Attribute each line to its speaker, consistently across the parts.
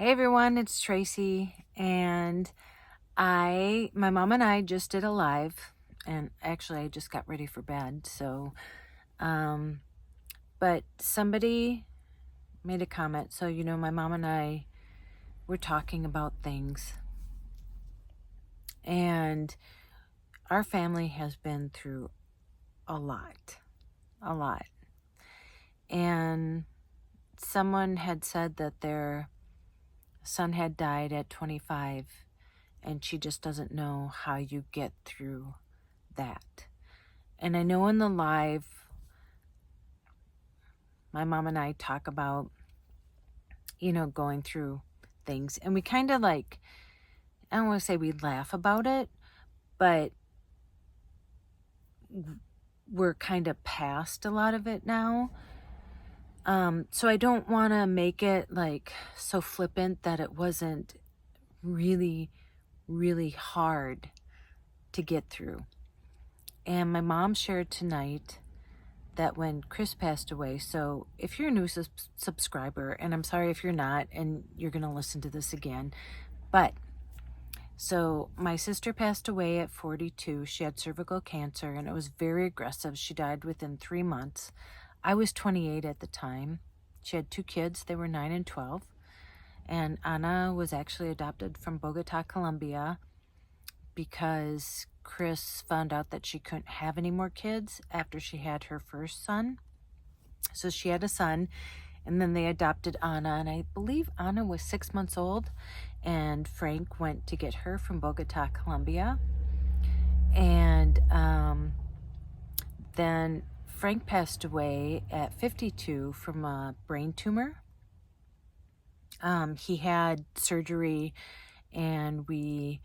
Speaker 1: Hey everyone, it's Tracy, and my mom and I just did a live, and actually I just got ready for bed, so, but somebody made a comment, so, my mom and I were talking about things, and our family has been through a lot, and someone had said that their son had died at 25, and she just doesn't know how you get through that. And I know in the live, my mom and I talk about, going through things, and we kind of I don't want to say we laugh about it, but we're kind of past a lot of it now. So I don't want to make it so flippant that it wasn't really, really hard to get through. And my mom shared tonight that when Chris passed away, so if you're a new subscriber, and I'm sorry if you're not, and you're going to listen to this again, but so my sister passed away at 42. She had cervical cancer, and it was very aggressive. She died within 3 months. I was 28 at the time. She had 2 kids. They were 9 and 12. And Anna was actually adopted from Bogota, Colombia, because Chris found out that she couldn't have any more kids after she had her first son. So she had a son, and then they adopted Anna, and I believe Anna was 6 months old, and Frank went to get her from Bogota, Colombia. And then Frank passed away at 52 from a brain tumor. He had surgery, and we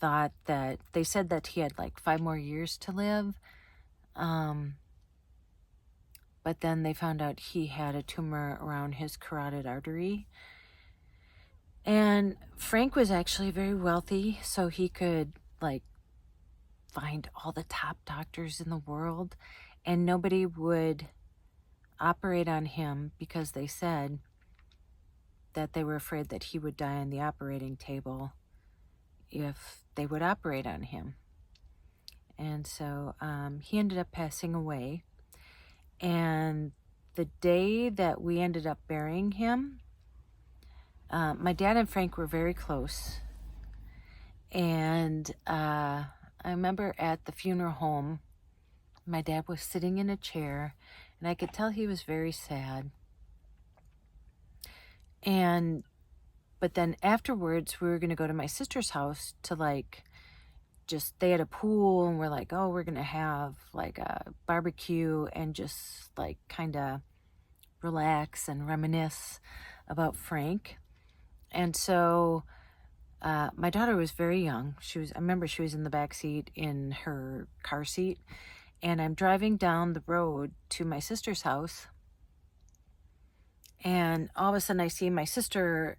Speaker 1: thought that they said that he had 5 more years to live. But then they found out he had a tumor around his carotid artery. And Frank was actually very wealthy, so he could find all the top doctors in the world, and nobody would operate on him because they said that they were afraid that he would die on the operating table if they would operate on him. And so he ended up passing away. And the day that we ended up burying him, my dad and Frank were very close. And I remember at the funeral home, my dad was sitting in a chair, and I could tell he was very sad. But then afterwards, we were going to go to my sister's house to they had a pool, and we're like, oh, we're going to have a barbecue and just kind of relax and reminisce about Frank. And so my daughter was very young. I remember she was in the back seat in her car seat, and I'm driving down the road to my sister's house, and all of a sudden I see my sister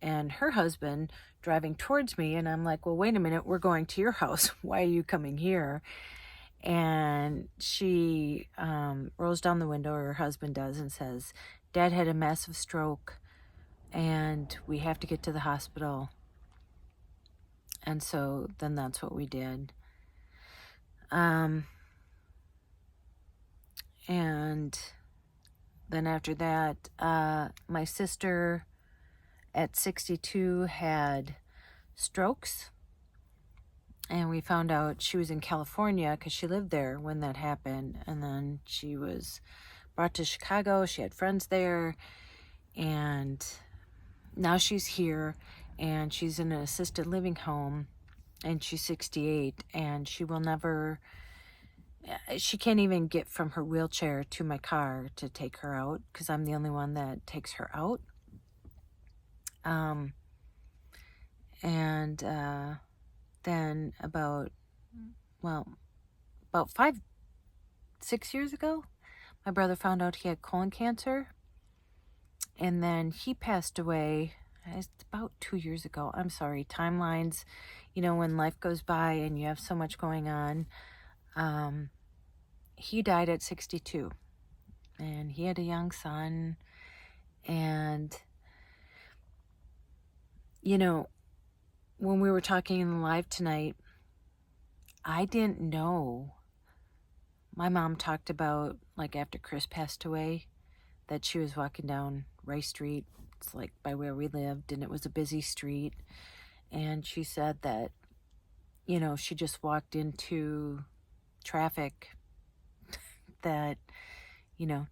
Speaker 1: and her husband driving towards me, and I'm like, well, wait a minute, we're going to your house. Why are you coming here? And she rolls down the window, or her husband does, and says, Dad had a massive stroke, and we have to get to the hospital. And so then that's what we did. And then after that, my sister at 62 had strokes, and we found out she was in California because she lived there when that happened. And then she was brought to Chicago. She had friends there, and now she's here, and she's in an assisted living home, and she's 68, and she can't even get from her wheelchair to my car to take her out because I'm the only one that takes her out. Then about 6 years ago, my brother found out he had colon cancer, and then he passed away. It's about 2 years ago. I'm sorry, timelines, when life goes by and you have so much going on. He died at 62, and he had a young son, and You know, when we were talking in the live tonight, I didn't know. My mom talked about, like, after Chris passed away, that she was walking down Rice Street. It's like by where we lived, and it was a busy street. And she said that, she just walked into traffic that,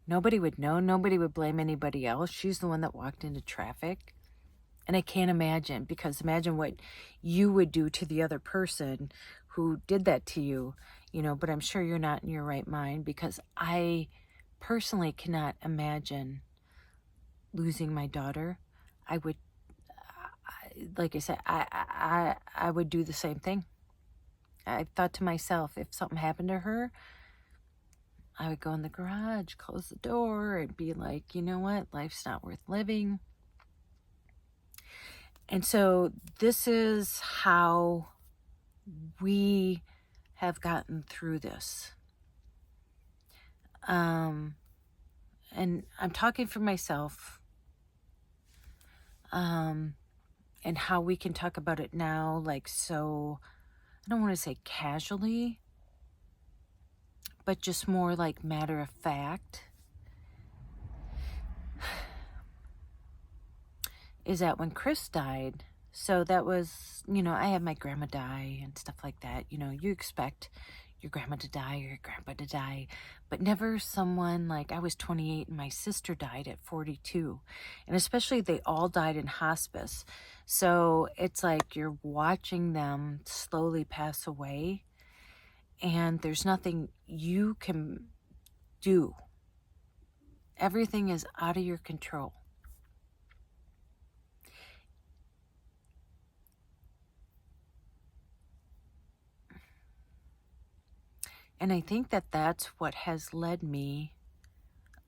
Speaker 1: nobody would know. Nobody would blame anybody else. She's the one that walked into traffic. And I can't imagine, because imagine what you would do to the other person who did that to you, but I'm sure you're not in your right mind, because I personally cannot imagine losing my daughter. I would, like I said, I would do the same thing. I thought to myself, if something happened to her, I would go in the garage, close the door, and be like, you know what? Life's not worth living. And so this is how we have gotten through this. And I'm talking for myself, and how we can talk about it now, like, so, I don't want to say casually, but just more like matter of fact, is that when Chris died, so that was, I had my grandma die and stuff like that. You expect your grandma to die or your grandpa to die, but never someone like, I was 28 and my sister died at 42. And especially they all died in hospice. So it's like you're watching them slowly pass away, and there's nothing you can do. Everything is out of your control. And I think that that's what has led me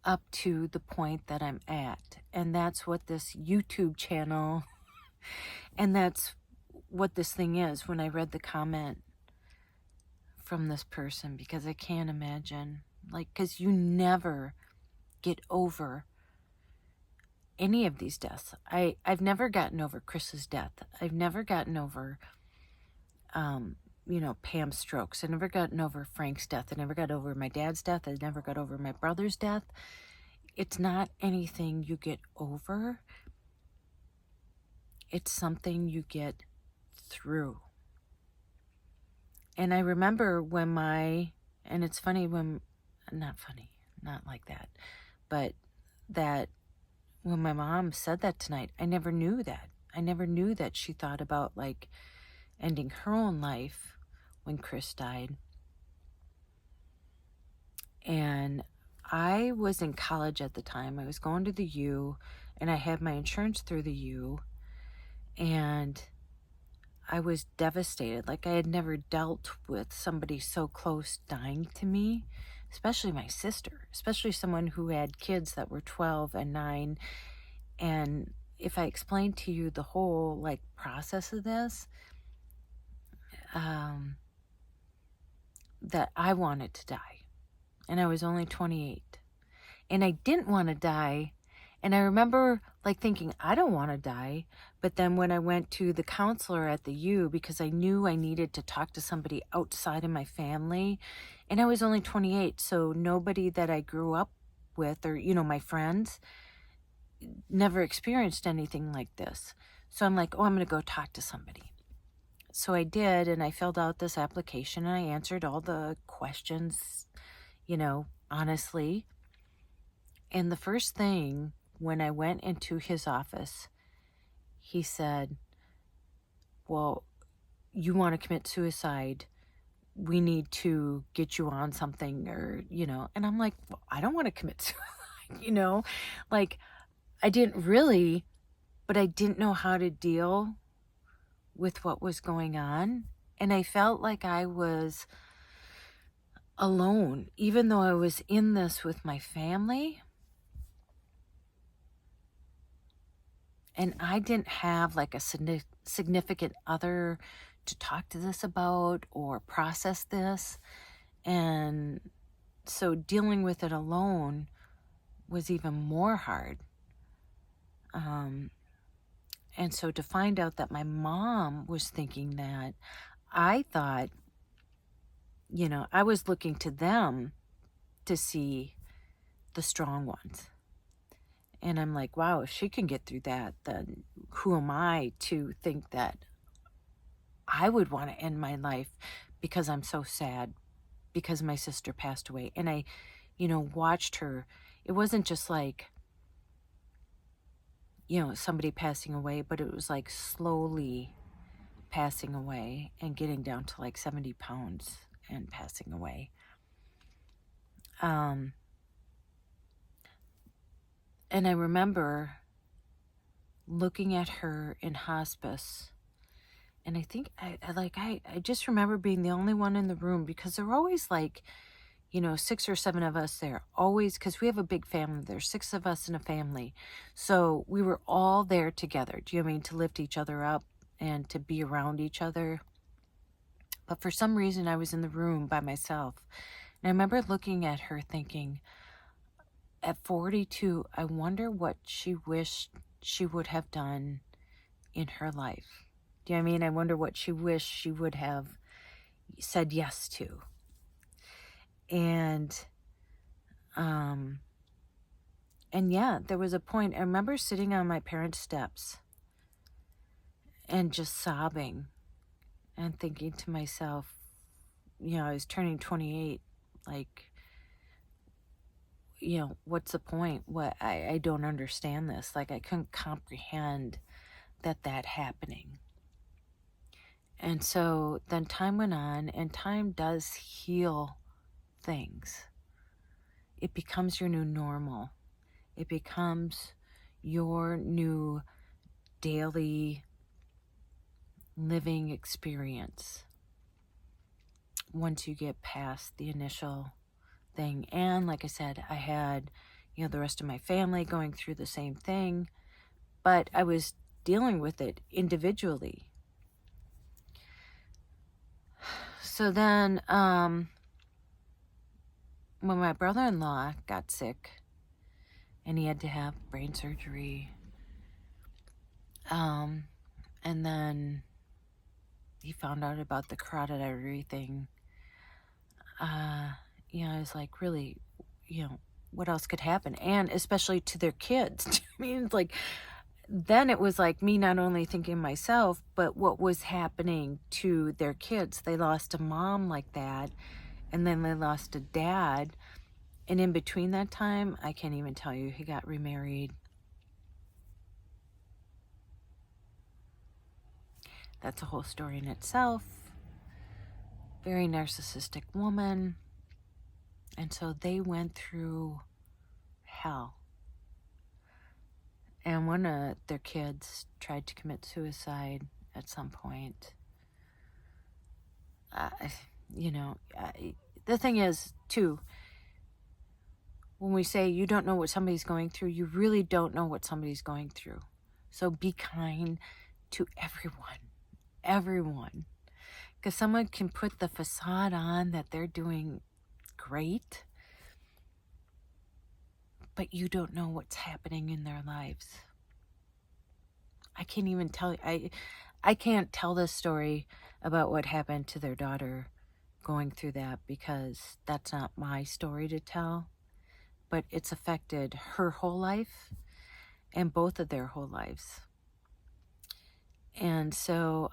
Speaker 1: up to the point that I'm at. And that's what this YouTube channel, and that's what this thing is. When I read the comment from this person, because I can't imagine, like, because you never get over any of these deaths. I've never gotten over Chris's death. I've never gotten over, Pam's strokes. I never gotten over Frank's death. I never got over my dad's death. I never got over my brother's death. It's not anything you get over. It's something you get through. And I remember and it's funny not funny, not like that, but that when my mom said that tonight, I never knew that. I never knew that she thought about, like, ending her own life when Chris died. And I was in college at the time. I was going to the U, and I had my insurance through the U, and I was devastated. Like, I had never dealt with somebody so close dying to me, especially my sister, especially someone who had kids that were 12 and 9. And if I explained to you the whole, like, process of this, that I wanted to die, and I was only 28, and I didn't want to die. And I remember, like, thinking, I don't want to die. But then when I went to the counselor at the U, because I knew I needed to talk to somebody outside of my family, and I was only 28, so nobody that I grew up with, or, my friends, never experienced anything like this. So I'm like, I'm going to go talk to somebody. So I did, and I filled out this application, and I answered all the questions, honestly. And the first thing, when I went into his office, he said, well, you want to commit suicide. We need to get you on something, or, and I'm like, well, I don't want to commit suicide, like, I didn't really, but I didn't know how to deal with what was going on. And I felt like I was alone, even though I was in this with my family. And I didn't have, like, a significant other to talk to this about or process this. And so dealing with it alone was even more hard. And so to find out that my mom was thinking that, I thought, I was looking to them to see the strong ones. And I'm like, wow, if she can get through that, then who am I to think that I would want to end my life because I'm so sad because my sister passed away. And I, watched her. It wasn't just like, somebody passing away, but it was like slowly passing away and getting down to like 70 pounds and passing away. And I remember looking at her in hospice, and I think I just remember being the only one in the room, because there were always like, 6 or 7 of us there, always, because we have a big family. There's 6 of us in a family. So we were all there together. Do you know what I mean? To lift each other up and to be around each other. But for some reason, I was in the room by myself. And I remember looking at her thinking, at 42, I wonder what she wished she would have done in her life. Do you know what I mean? I wonder what she wished she would have said yes to. And yeah, there was a point, I remember sitting on my parents' steps and just sobbing and thinking to myself, I was turning 28, like, what's the point? I don't understand this. Like, I couldn't comprehend that happening. And so then time went on, and time does heal things. It becomes your new normal. It becomes your new daily living experience once you get past the initial thing. And like I said, I had, the rest of my family going through the same thing, but I was dealing with it individually. So then, when my brother-in-law got sick and he had to have brain surgery, and then he found out about the carotid artery thing, I was like, really, what else could happen? And especially to their kids. I mean, it's like, then it was like me not only thinking myself, but what was happening to their kids. They lost a mom like that, and then they lost a dad. And in between that time, I can't even tell you, he got remarried. That's a whole story in itself. Very narcissistic woman. And so they went through hell. And one of their kids tried to commit suicide at some point. The thing is, too, when we say you don't know what somebody's going through, you really don't know what somebody's going through. So be kind to everyone. Because someone can put the facade on that they're doing great, but you don't know what's happening in their lives. I can't even tell you. I can't tell this story about what happened to their daughter going through that, because that's not my story to tell. But it's affected her whole life and both of their whole lives. And so,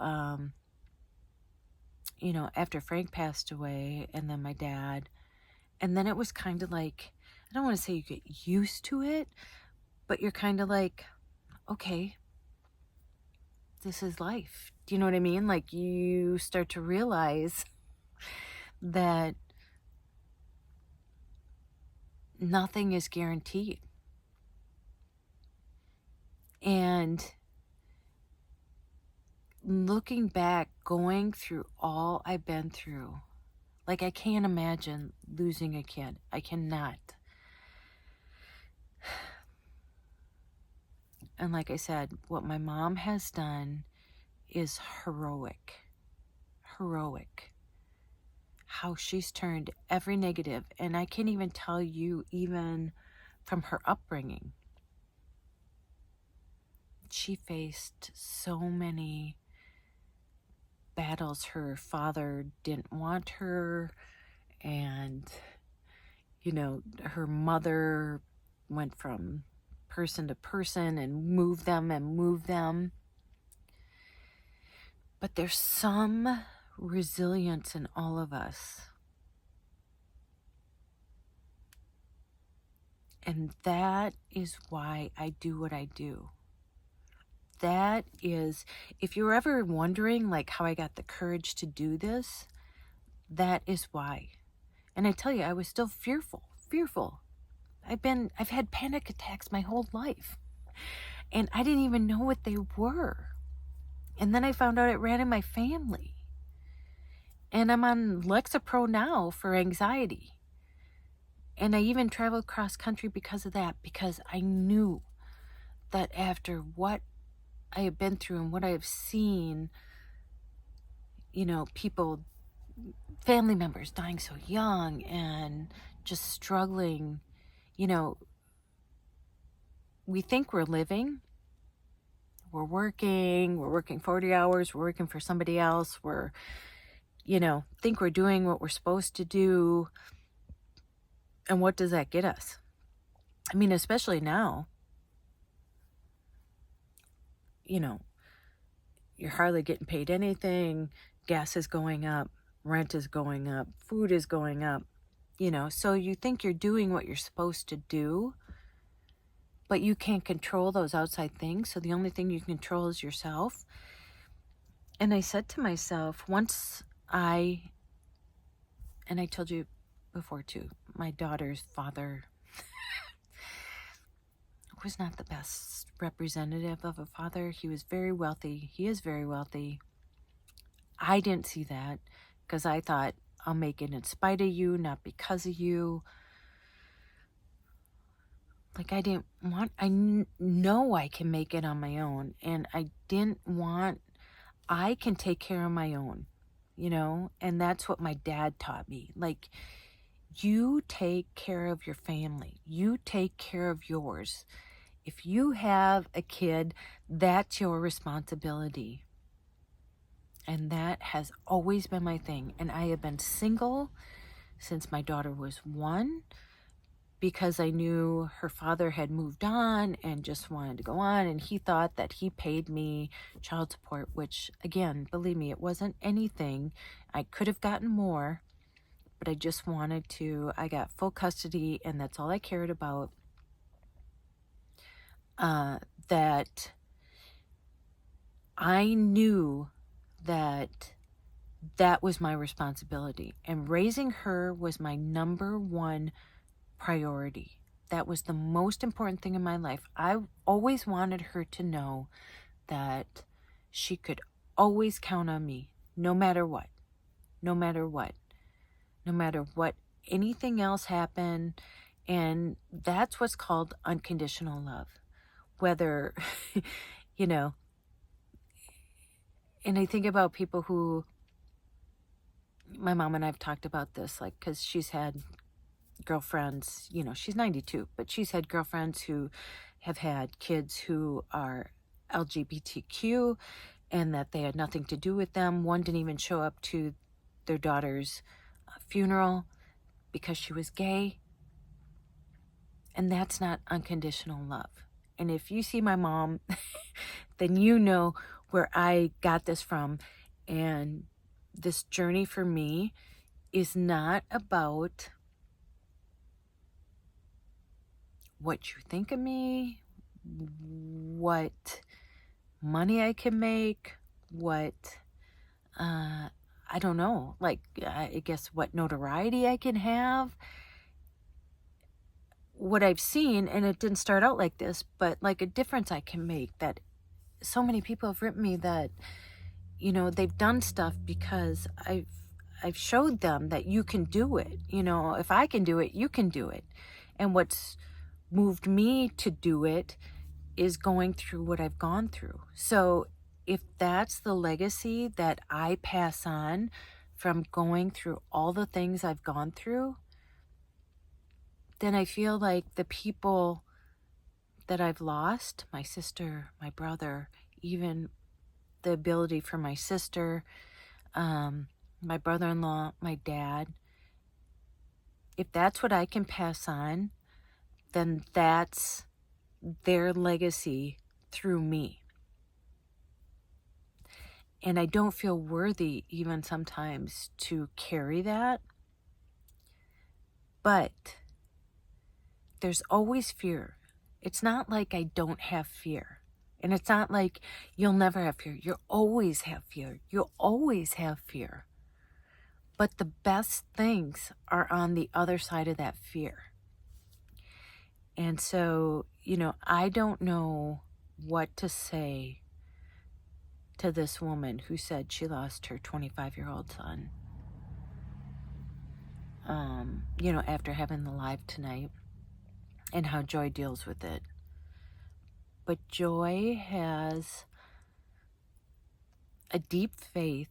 Speaker 1: after Frank passed away, and then my dad, and then it was kind of like, I don't want to say you get used to it, but you're kind of like, okay, this is life. Do you know what I mean? Like, you start to realize that nothing is guaranteed. And looking back, going through all I've been through, like, I can't imagine losing a kid. I cannot. And like I said, what my mom has done is heroic. Heroic. How she's turned every negative. And I can't even tell you, even from her upbringing, she faced so many battles. Her father didn't want her, and, you know, her mother went from person to person and moved them. But there's some resilience in all of us. And that is why I do what I do. That is, if you're ever wondering like how I got the courage to do this, that is why. And I tell you, I was still fearful. I've had panic attacks my whole life. And I didn't even know what they were. And then I found out it ran in my family. And I'm on Lexapro now for anxiety. And I even traveled cross country because of that, because I knew that after what I have been through and what I have seen, you know, people, family members dying so young and just struggling, you know, we think we're living, we're working 40 hours, we're working for somebody else, we're, you know, think we're doing what we're supposed to do. And what does that get us? I mean, especially now, you know, you're hardly getting paid anything, gas is going up, rent is going up, food is going up, you know, so you think you're doing what you're supposed to do, but you can't control those outside things, so the only thing you can control is yourself. And I said to myself, and I told you before too, my daughter's father was not the best representative of a father. He was very wealthy. He is very wealthy. I didn't see that because I thought, I'll make it in spite of you, not because of you. Like I know I can make it on my own, and I can take care of my own, you know, and that's what my dad taught me. Like, you take care of your family, you take care of yours. If you have a kid, that's your responsibility. And that has always been my thing. And I have been single since my daughter was 1, because I knew her father had moved on and just wanted to go on, and he thought that he paid me child support, which, again, believe me, it wasn't anything. I could have gotten more, but I just wanted to. I got full custody, and that's all I cared about. That I knew that was my responsibility, and raising her was my number 1 priority. That was the most important thing in my life. I always wanted her to know that she could always count on me, no matter what, anything else happened. And that's what's called unconditional love. Whether, you know, and I think about people who, my mom and I have talked about this, like, because she's had girlfriends, you know, she's 92, but she's had girlfriends who have had kids who are LGBTQ, and that they had nothing to do with them. One didn't even show up to their daughter's funeral because she was gay. And that's not unconditional love. And if you see my mom, then you know where I got this from. And this journey for me is not about what you think of me, what money I can make, what, I don't know, like, I guess what notoriety I can have. What I've seen, and it didn't start out like this, but like a difference I can make, that so many people have written me that, you know, they've done stuff because I've showed them that you can do it. You know, if I can do it, you can do it. And what's moved me to do it is going through what I've gone through. So if that's the legacy that I pass on from going through all the things I've gone through, then I feel like the people that I've lost, my sister, my brother, even the ability for my sister, my brother-in-law, my dad, if that's what I can pass on, then that's their legacy through me. And I don't feel worthy even sometimes to carry that. But there's always fear. It's not like I don't have fear. And it's not like you'll never have fear. You'll always have fear. You'll always have fear. But the best things are on the other side of that fear. And so, I don't know what to say to this woman who said she lost her 25-year-old son, after having the live tonight, and how Joy deals with it. But Joy has a deep faith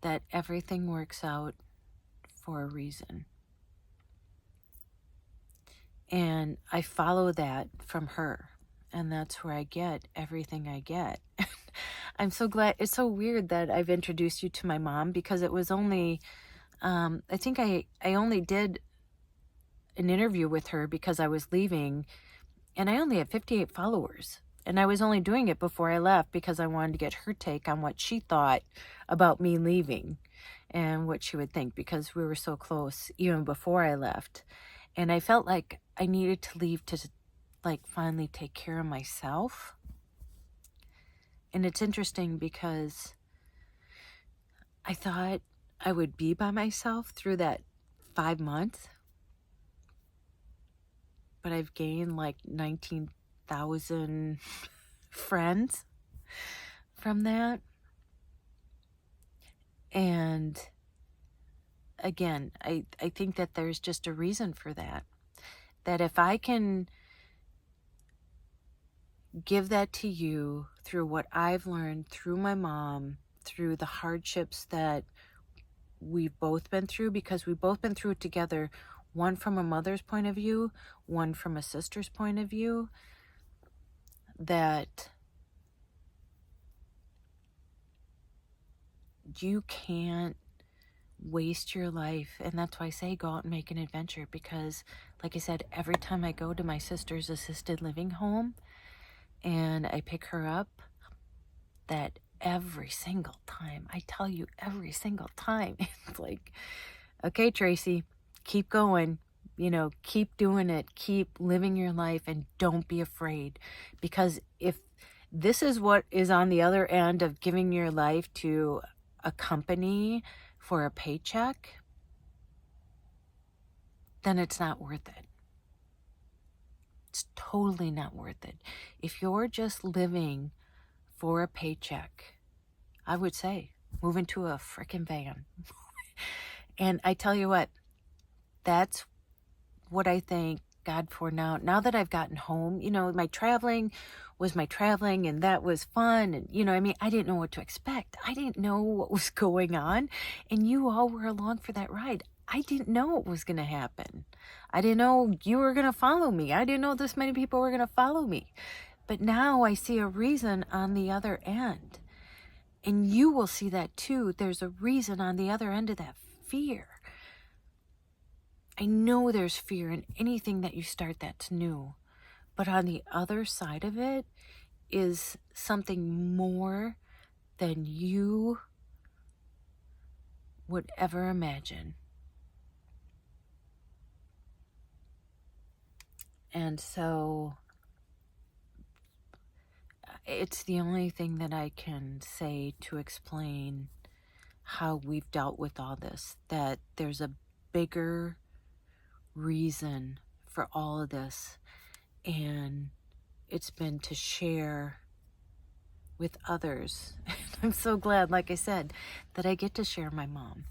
Speaker 1: that everything works out for a reason. And I follow that from her. And that's where I get everything I get. I'm so glad. It's so weird that I've introduced you to my mom, because it was only, I think I only did an interview with her because I was leaving, and I only had 58 followers. And I was only doing it before I left because I wanted to get her take on what she thought about me leaving and what she would think, because we were so close even before I left. And I felt like I needed to leave to finally take care of myself. And it's interesting because I thought I would be by myself through that 5 months, but I've gained 19,000 friends from that. And again, I think that there's just a reason for that. That if I can give that to you through what I've learned through my mom, through the hardships that we've both been through, because we've both been through it together, one from a mother's point of view, one from a sister's point of view, that you can't waste your life. And that's why I say go out and make an adventure, because like I said, every time I go to my sister's assisted living home and I pick her up, that every single time, I tell you, every single time, it's like, okay, Tracy, keep going, keep doing it, keep living your life, and don't be afraid. Because if this is what is on the other end of giving your life to a company for a paycheck, then it's not worth it. It's totally not worth it. If you're just living for a paycheck, I would say move into a frickin' van. And I tell you what, that's what I thank God for now. Now that I've gotten home, my traveling was my traveling, and that was fun. And, I didn't know what to expect. I didn't know what was going on. And you all were along for that ride. I didn't know what was going to happen. I didn't know you were going to follow me. I didn't know this many people were going to follow me. But now I see a reason on the other end. And you will see that too. There's a reason on the other end of that fear. I know there's fear in anything that you start that's new. But on the other side of it is something more than you would ever imagine. And so it's the only thing that I can say to explain how we've dealt with all this, that there's a bigger reason for all of this, and it's been to share with others. I'm so glad, like I said, that I get to share my mom,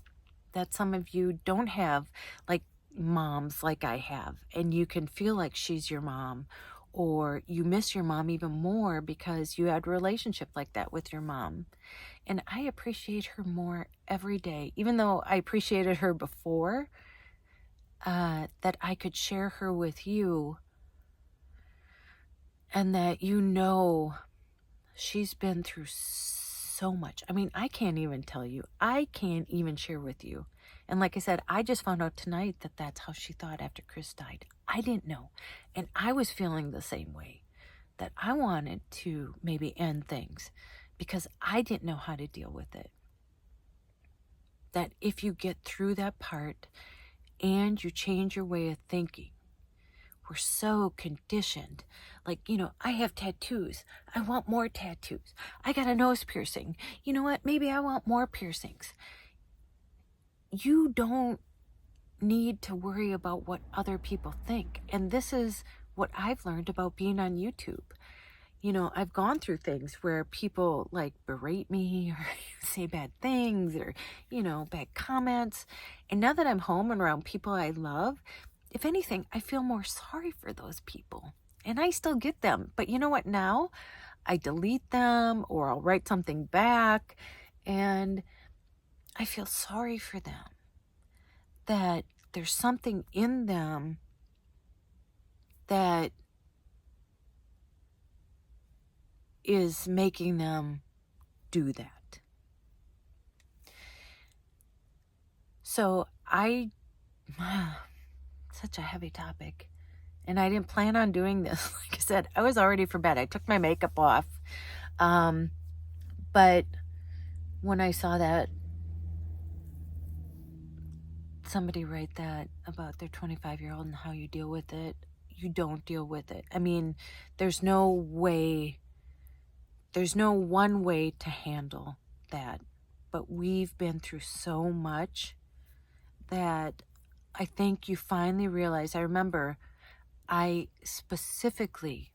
Speaker 1: that some of you don't have moms like I have, and you can feel like she's your mom, or you miss your mom even more because you had a relationship like that with your mom. And I appreciate her more every day, even though I appreciated her before, that I could share her with you and that she's been through so much. I mean, I can't even tell you. I can't even share with you. And like I said, I just found out tonight that that's how she thought after Chris died. I didn't know. And I was feeling the same way, that I wanted to maybe end things because I didn't know how to deal with it. That if you get through that part and you change your way of thinking, we're so conditioned. Like, I have tattoos. I want more tattoos. I got a nose piercing. You know what? Maybe I want more piercings. You don't need to worry about what other people think. And this is what I've learned about being on YouTube. I've gone through things where people like berate me or say bad things or, bad comments. And now that I'm home and around people I love, if anything, I feel more sorry for those people. And I still get them. But you know what? Now I delete them or I'll write something back and I feel sorry for them. That there's something in them that is making them do that. So such a heavy topic. And I didn't plan on doing this. Like I said, I was already for bed. I took my makeup off. But when I saw that, somebody write that about their 25-year-old and how you deal with it, you don't deal with it. I mean, there's no one way to handle that. But we've been through so much that I think you finally realize. I specifically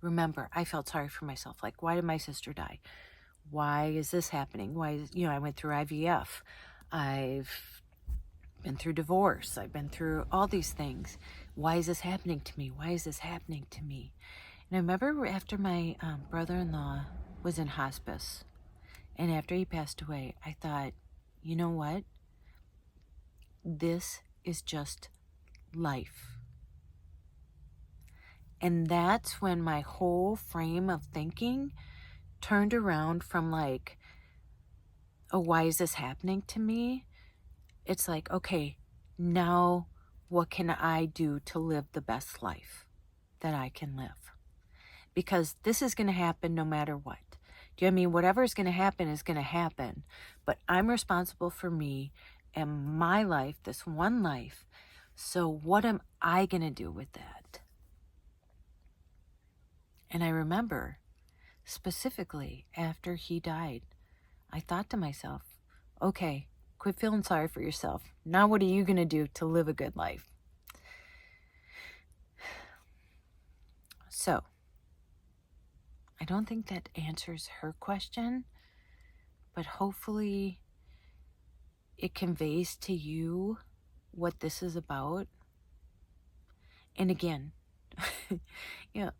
Speaker 1: remember I felt sorry for myself. Like, why did my sister die? Why is this happening? I went through IVF. I've been through divorce. I've been through all these things. Why is this happening to me? Why is this happening to me? And I remember after my brother-in-law was in hospice, and after he passed away, I thought, you know what? This is just life. And that's when my whole frame of thinking turned around from like, oh, why is this happening to me? It's like, okay, now what can I do to live the best life that I can live? Because this is going to happen no matter what. Do you know what I mean? Whatever is going to happen is going to happen. But I'm responsible for me and my life, this one life. So what am I going to do with that? And I remember specifically after he died, I thought to myself, okay, quit feeling sorry for yourself. Now what are you going to do to live a good life? So, I don't think that answers her question, but hopefully it conveys to you what this is about. And again, I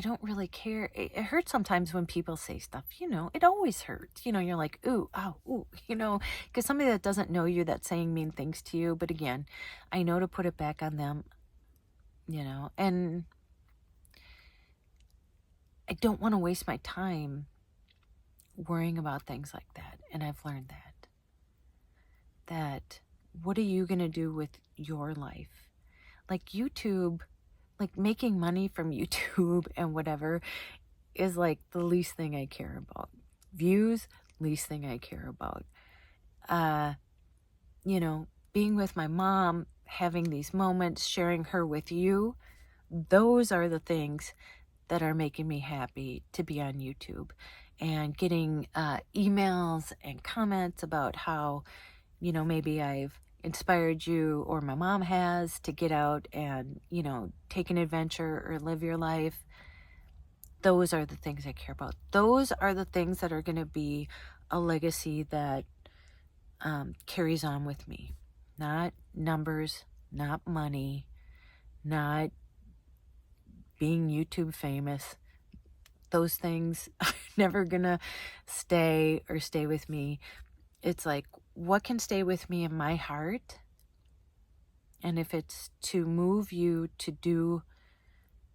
Speaker 1: don't really care. It hurts sometimes when people say stuff, it always hurts. You're like, ooh, oh, ooh, because somebody that doesn't know you that's saying mean things to you. But again, I know to put it back on them, and I don't want to waste my time worrying about things like that. And I've learned that what are you going to do with your life? Like YouTube, like making money from YouTube and whatever is like the least thing I care about. Views, least thing I care about. Being with my mom, having these moments, sharing her with you, those are the things that are making me happy to be on YouTube. And getting emails and comments about how, maybe I've inspired you or my mom has to get out and, take an adventure or live your life. Those are the things I care about. Those are the things that are going to be a legacy that carries on with me. Not numbers, not money, not being YouTube famous. Those things are never going to stay with me. It's like, what can stay with me in my heart? And if it's to move you to do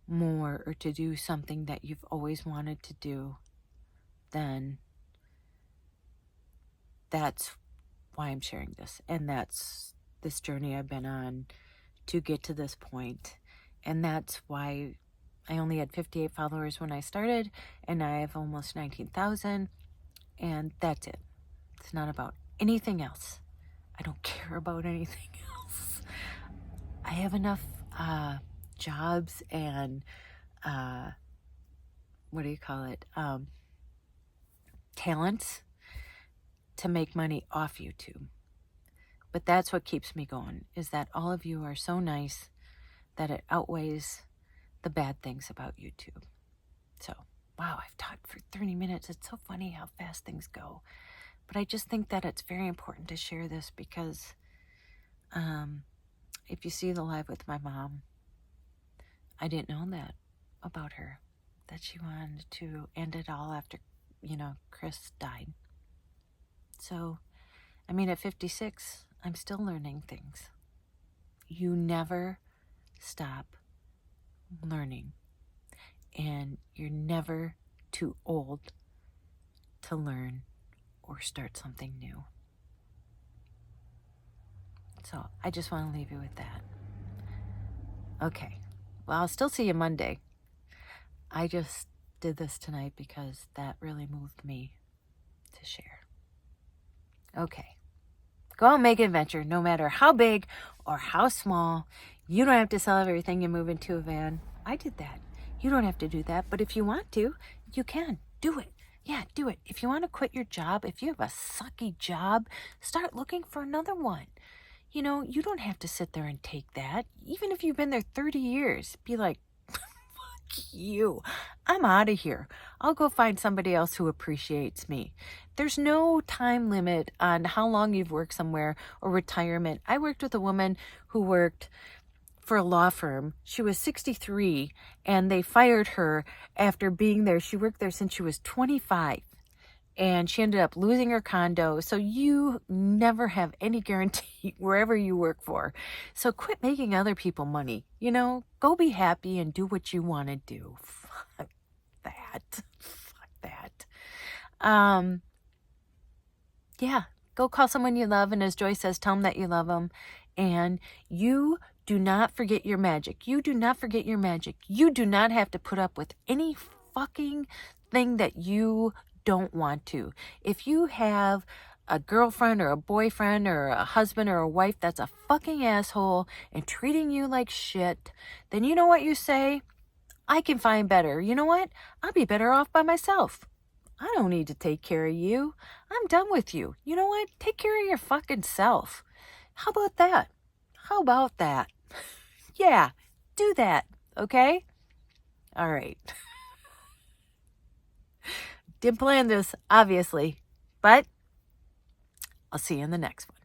Speaker 1: more or to do something that you've always wanted to do, then that's why I'm sharing this. And that's this journey I've been on to get to this point. And that's why I only had 58 followers when I started, and I have almost 19,000, and that's it. It's not about anything else. I don't care about anything else. I have enough jobs and talents to make money off YouTube. But that's what keeps me going, is that all of you are so nice that it outweighs the bad things about YouTube. So, wow, I've talked for 30 minutes. It's so funny how fast things go. But I just think that it's very important to share this because if you see the live with my mom, I didn't know that about her, that she wanted to end it all after, Chris died. So, I mean, at 56, I'm still learning things. You never stop learning, and you're never too old to learn or start something new. So I just want to leave you with that. Okay, well, I'll still see you Monday. I just did this tonight because that really moved me to share. Okay, go out and make an adventure, no matter how big or how small. You don't have to sell everything you move into a van. I did that. You don't have to do that, but if you want to, you can. Do it. Yeah, do it. If you want to quit your job, if you have a sucky job, start looking for another one. You don't have to sit there and take that. Even if you've been there 30 years, be like, fuck you. I'm out of here. I'll go find somebody else who appreciates me. There's no time limit on how long you've worked somewhere or retirement. I worked with a woman who worked for a law firm. She was 63 and they fired her after being there. She worked there since she was 25. And she ended up losing her condo. So you never have any guarantee wherever you work for. So quit making other people money. Go be happy and do what you want to do. Fuck that. Fuck that. Yeah, go call someone you love. And as Joy says, tell them that you love them. And you do not forget your magic. You do not forget your magic. You do not have to put up with any fucking thing that you don't want to. If you have a girlfriend or a boyfriend or a husband or a wife that's a fucking asshole and treating you like shit, then you know what you say? I can find better. You know what? I'll be better off by myself. I don't need to take care of you. I'm done with you. You know what? Take care of your fucking self. How about that? How about that? Yeah, do that, okay? All right. Didn't plan this, obviously, but I'll see you in the next one.